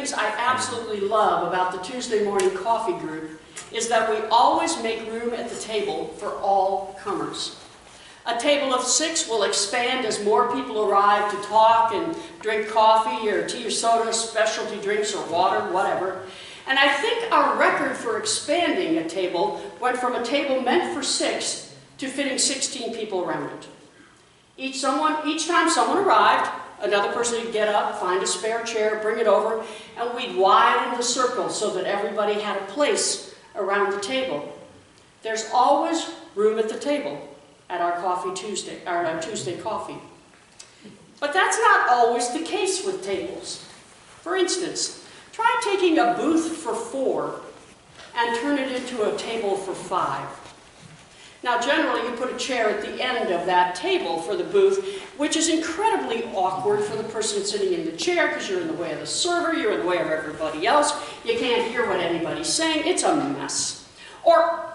things I absolutely love about the Tuesday morning coffee group is that we always make room at the table for all comers. A table of 6 will expand as more people arrive to talk and drink coffee or tea or soda, specialty drinks or water, whatever. And I think our record for expanding a table went from a table meant for 6 to fitting 16 people around it. Each time someone arrived, another person would get up, find a spare chair, bring it over, and we'd widen the circle so that everybody had a place around the table. There's always room at the table at our Tuesday coffee. But that's not always the case with tables. For instance, try taking a booth for 4 and turn it into a table for 5. Now, generally, you put a chair at the end of that table for the booth, which is incredibly awkward for the person sitting in the chair because you're in the way of the server, you're in the way of everybody else, you can't hear what anybody's saying, it's a mess. Or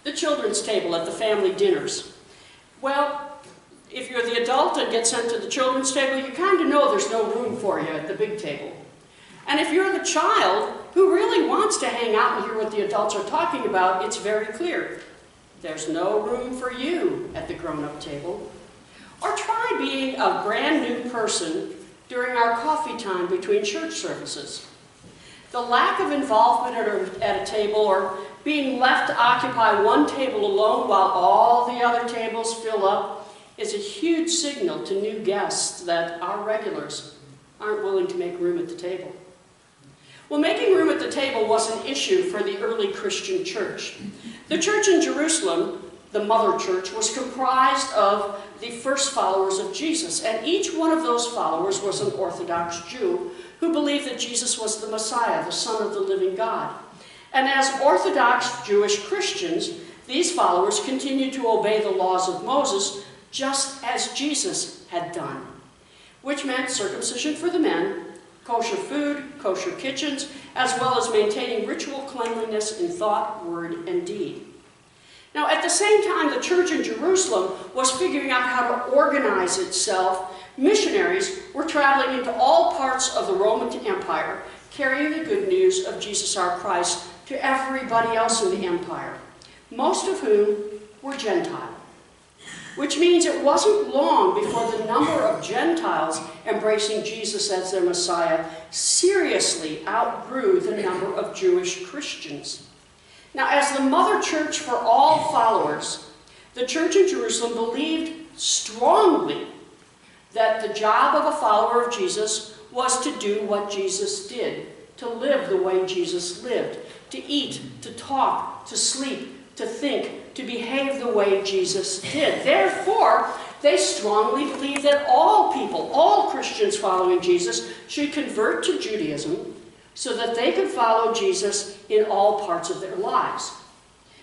the children's table at the family dinners. Well, if you're the adult and get sent to the children's table, you kind of know there's no room for you at the big table. And if you're the child who really wants to hang out and hear what the adults are talking about, it's very clear. There's no room for you at the grown-up table. Or try being a brand new person during our coffee time between church services. The lack of involvement at a table or being left to occupy one table alone while all the other tables fill up is a huge signal to new guests that our regulars aren't willing to make room at the table. Well, making room at the table was an issue for the early Christian church. The church in Jerusalem, the mother church, was comprised of the first followers of Jesus, and each one of those followers was an Orthodox Jew who believed that Jesus was the Messiah, the Son of the living God. And as Orthodox Jewish Christians, these followers continued to obey the laws of Moses just as Jesus had done, which meant circumcision for the men, kosher food, kosher kitchens, as well as maintaining ritual cleanliness in thought, word, and deed. Now, at the same time the church in Jerusalem was figuring out how to organize itself, missionaries were traveling into all parts of the Roman Empire, carrying the good news of Jesus our Christ to everybody else in the empire, most of whom were Gentile. Which means it wasn't long before the number of Gentiles embracing Jesus as their Messiah seriously outgrew the number of Jewish Christians. Now, as the mother church for all followers, the church in Jerusalem believed strongly that the job of a follower of Jesus was to do what Jesus did, to live the way Jesus lived, to eat, to talk, to sleep, to think, to behave the way Jesus did. Therefore, they strongly believed that all people, all Christians following Jesus, should convert to Judaism so that they could follow Jesus in all parts of their lives.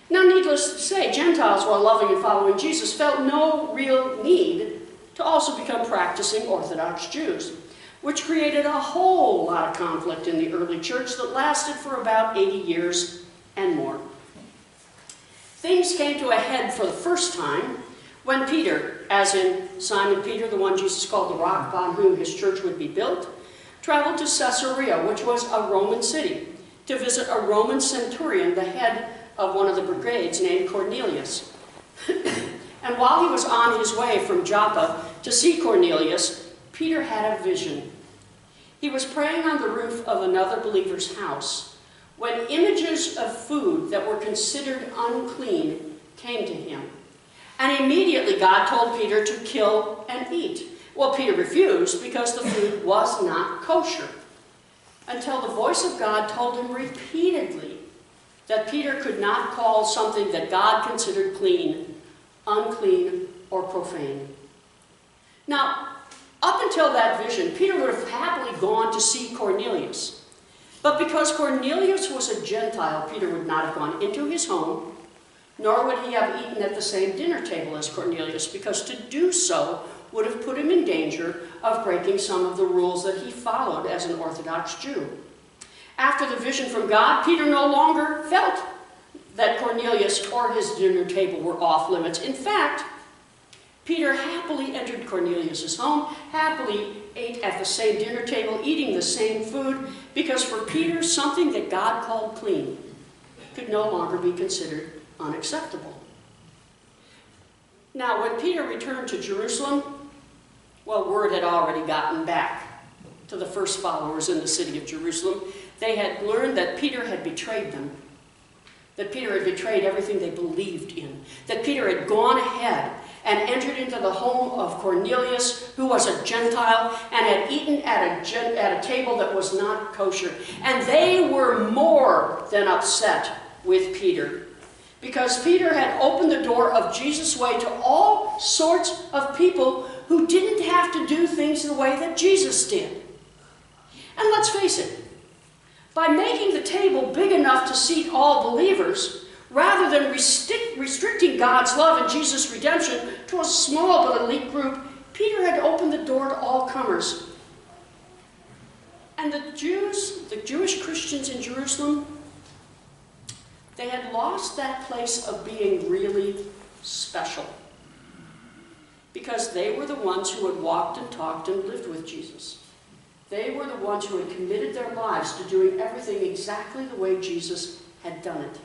Now, needless to say, Gentiles, while loving and following Jesus, felt no real need to also become practicing Orthodox Jews, which created a whole lot of conflict in the early church that lasted for about 80 years and more. Things came to a head for the first time when Peter, as in Simon Peter, the one Jesus called the rock upon whom his church would be built, traveled to Caesarea, which was a Roman city, to visit a Roman centurion, the head of one of the brigades named Cornelius. And while he was on his way from Joppa to see Cornelius, Peter had a vision. He was praying on the roof of another believer's house when images of food that were considered unclean came to him. And immediately God told Peter to kill and eat. Well, Peter refused because the food was not kosher, until the voice of God told him repeatedly that Peter could not call something that God considered clean, unclean, or profane. Now, up until that vision, Peter would have happily gone to see Cornelius. But because Cornelius was a Gentile, Peter would not have gone into his home, nor would he have eaten at the same dinner table as Cornelius, because to do so would have put him in danger of breaking some of the rules that he followed as an Orthodox Jew. After the vision from God, Peter no longer felt that Cornelius or his dinner table were off limits. In fact, Peter happily entered Cornelius' home, happily ate at the same dinner table, eating the same food, because for Peter, something that God called clean could no longer be considered unacceptable. Now, when Peter returned to Jerusalem, well, word had already gotten back to the first followers in the city of Jerusalem. They had learned that Peter had betrayed them, that Peter had betrayed everything they believed in, that Peter had gone ahead and entered into the home of Cornelius, who was a Gentile, and had eaten at a table that was not kosher. And they were more than upset with Peter, because Peter had opened the door of Jesus' way to all sorts of people who didn't have to do things the way that Jesus did. And let's face it, by making the table big enough to seat all believers, rather than restricting God's love and Jesus' redemption to a small but elite group, Peter had opened the door to all comers. And the Jewish Christians in Jerusalem, they had lost that place of being really special, because they were the ones who had walked and talked and lived with Jesus. They were the ones who had committed their lives to doing everything exactly the way Jesus had done it.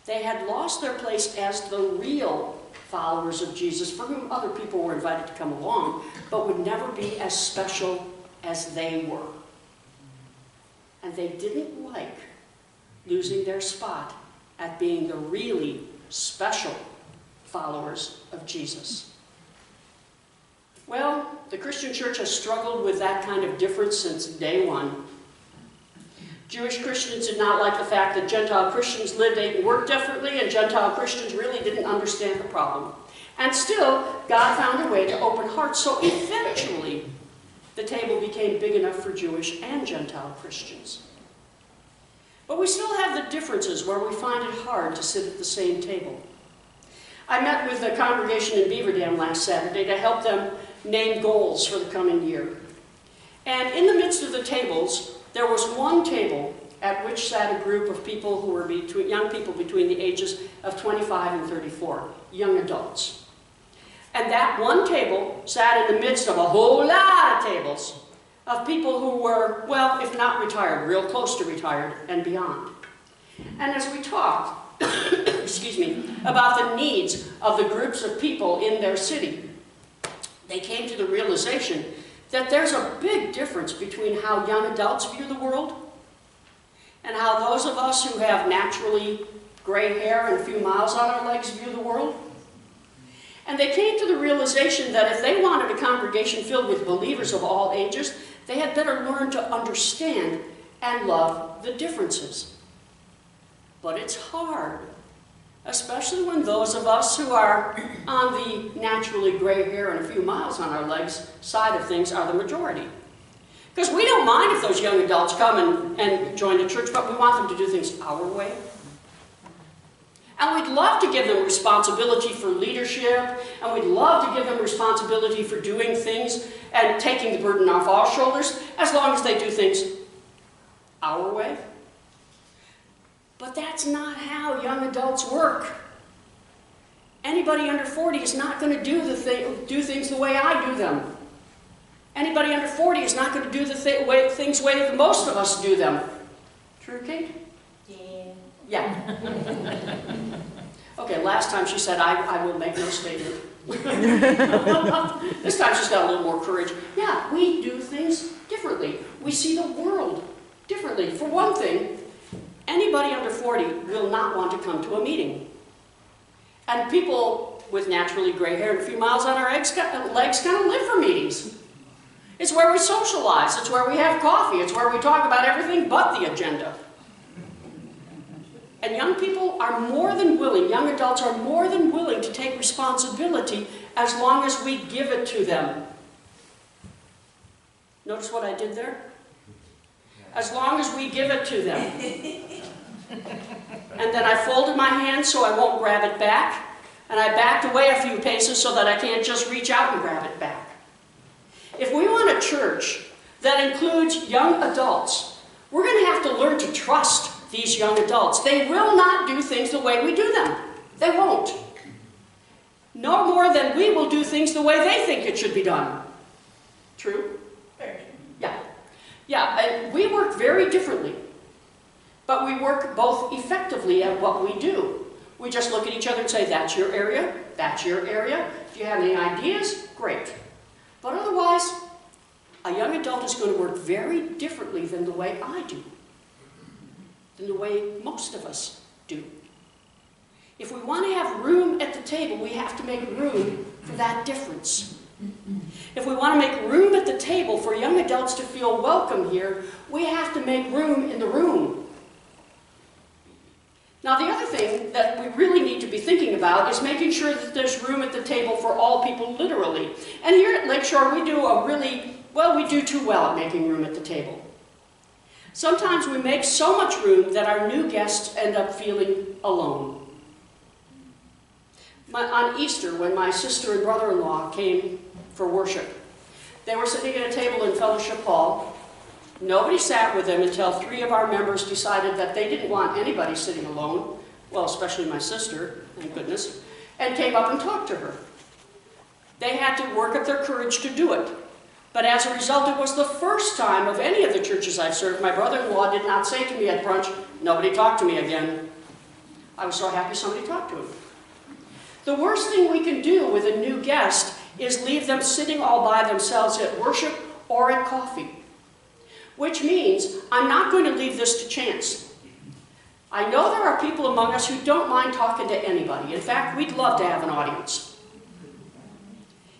They had lost their place as the real followers of Jesus, for whom other people were invited to come along, but would never be as special as they were. And they didn't like losing their spot at being the really special followers of Jesus. Well, the Christian church has struggled with that kind of difference since day one. Jewish Christians did not like the fact that Gentile Christians lived, ate, and worked differently, and Gentile Christians really didn't understand the problem. And still, God found a way to open hearts, so eventually the table became big enough for Jewish and Gentile Christians. But we still have the differences where we find it hard to sit at the same table. I met with the congregation in Beaver Dam last Saturday to help them name goals for the coming year. And in the midst of the tables, there was one table at which sat a group of people who were young people between the ages of 25 and 34, young adults. And that one table sat in the midst of a whole lot of tables of people who were, well, if not retired, real close to retired and beyond. And as we talked, excuse me, about the needs of the groups of people in their city, they came to the realization that there's a big difference between how young adults view the world and how those of us who have naturally gray hair and a few miles on our legs view the world. And they came to the realization that if they wanted a congregation filled with believers of all ages, they had better learn to understand and love the differences. But it's hard, especially when those of us who are on the naturally gray hair and a few miles on our legs side of things are the majority. Because we don't mind if those young adults come and join the church, but we want them to do things our way. And we'd love to give them responsibility for leadership, and we'd love to give them responsibility for doing things and taking the burden off our shoulders, as long as they do things our way. But that's not how young adults work. Anybody under 40 is not going to do things the way I do them. Anybody under 40 is not going to do things the way that most of us do them. True, Kate? Yeah. Okay, last time she said, I will make no statement. This time she's got a little more courage. Yeah, we do things differently. We see the world differently. For one thing, anybody under 40 will not want to come to a meeting. And people with naturally gray hair and a few miles on our legs kind of live for meetings. It's where we socialize. It's where we have coffee. It's where we talk about everything but the agenda. And young people are more than willing, young adults are more than willing to take responsibility as long as we give it to them. Notice what I did there? As long as we give it to them. And then I folded my hands so I won't grab it back. And I backed away a few paces so that I can't just reach out and grab it back. If we want a church that includes young adults, we're going to have to learn to trust these young adults. They will not do things the way we do them. They won't. no more than we will do things the way they think it should be done. True? Yeah. Yeah, and we work very differently. But we work both effectively at what we do. We just look at each other and say, that's your area, that's your area. If you have any ideas, great. But otherwise, a young adult is going to work very differently than the way I do, than the way most of us do. If we want to have room at the table, we have to make room for that difference. If we want to make room at the table for young adults to feel welcome here, we have to make room in the room. Now, the other thing that we really need to be thinking about is making sure that there's room at the table for all people, literally. And here at Lakeshore, we do we do too well at making room at the table. Sometimes we make so much room that our new guests end up feeling alone. On Easter, when my sister and brother-in-law came for worship, they were sitting at a table in Fellowship Hall. Nobody sat with them until 3 of our members decided that they didn't want anybody sitting alone, well, especially my sister, thank goodness, and came up and talked to her. They had to work up their courage to do it. But as a result, it was the first time of any of the churches I served, my brother-in-law did not say to me at brunch, nobody talked to me again. I was so happy somebody talked to him. The worst thing we can do with a new guest is leave them sitting all by themselves at worship or at coffee. Which means I'm not going to leave this to chance. I know there are people among us who don't mind talking to anybody. In fact, we'd love to have an audience.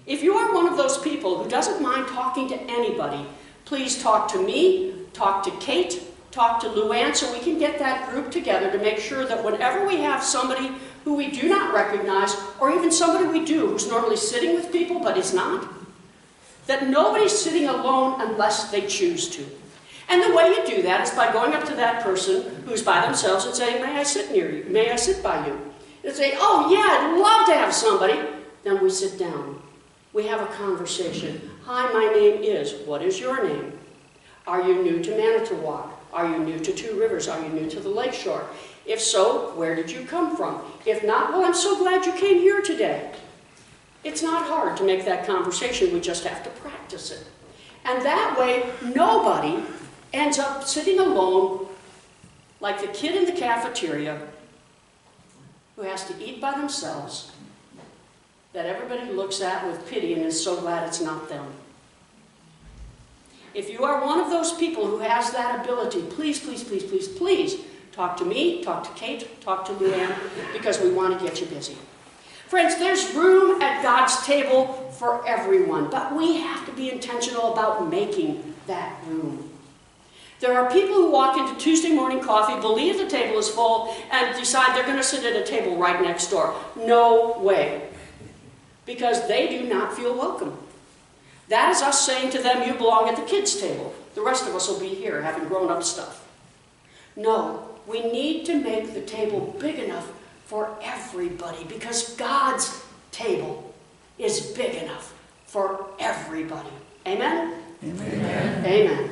If you are one of those people who doesn't mind talking to anybody, please talk to me, talk to Kate, talk to Luann, so we can get that group together to make sure that whenever we have somebody who we do not recognize, or even somebody we do who's normally sitting with people but is not, that nobody's sitting alone unless they choose to. And the way you do that is by going up to that person who's by themselves and saying, may I sit near you? May I sit by you? And say, oh yeah, I'd love to have somebody. Then we sit down. We have a conversation. Hi, my name is. What is your name? Are you new to Manitowoc? Are you new to Two Rivers? Are you new to the Lakeshore? If so, where did you come from? If not, well, I'm so glad you came here today. It's not hard to make that conversation. We just have to practice it. And that way, nobody ends up sitting alone like the kid in the cafeteria who has to eat by themselves, that everybody looks at with pity and is so glad it's not them. If you are one of those people who has that ability, please, please, please, please, please talk to me, talk to Kate, talk to Luann, because we want to get you busy. Friends, there's room at God's table for everyone, but we have to be intentional about making that room. There are people who walk into Tuesday morning coffee, believe the table is full, and decide they're going to sit at a table right next door. No way. Because they do not feel welcome. That is us saying to them, you belong at the kids' table. The rest of us will be here having grown-up stuff. No, we need to make the table big enough for everybody, because God's table is big enough for everybody. Amen? Amen. Amen.